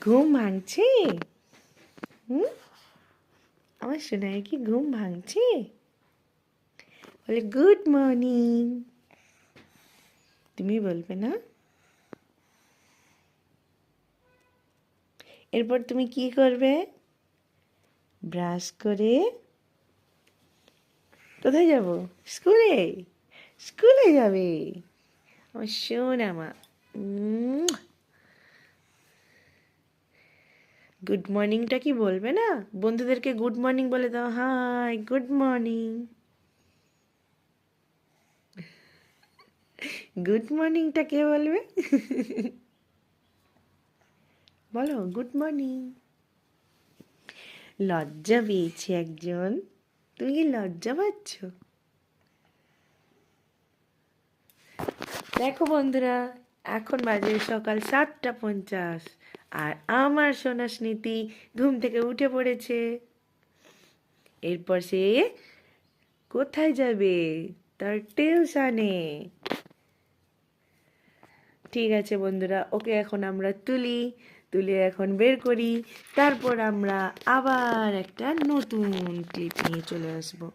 ঘুম ভাঙছে? হুম, আমার সোনার কি ঘুম ভাঙছে? বলে গুড মর্নিং। তুমি বলবে না? এরপর তুমি কি করবে? ব্রাশ করে কোথায় যাব? স্কুলে? স্কুলে যাবে? আমার সোনা মা। গুড মর্নিংটা কি বলবে না? বন্ধুদেরকে গুড মর্নিং বলে দাও, হাই গুড মর্নিং। গুড মর্নিংটা কে বলবে? বলো গুড মর্নিং। লজ্জা পেয়েছে একজন। তুমি কি লজ্জা পাচ্ছ? দেখো বন্ধুরা, এখন বাজে সকাল 7:50 আর আমার সোনা স্মৃতি ঘুম থেকে উঠে পড়েছে। এরপর সে কোথায় যাবে? তার টিউশনে। ঠিক আছে বন্ধুরা, ওকে এখন আমরা তুলে এখন বের করি। তারপর আমরা আবার একটা নতুন ক্লিপ নিয়ে চলে আসবো।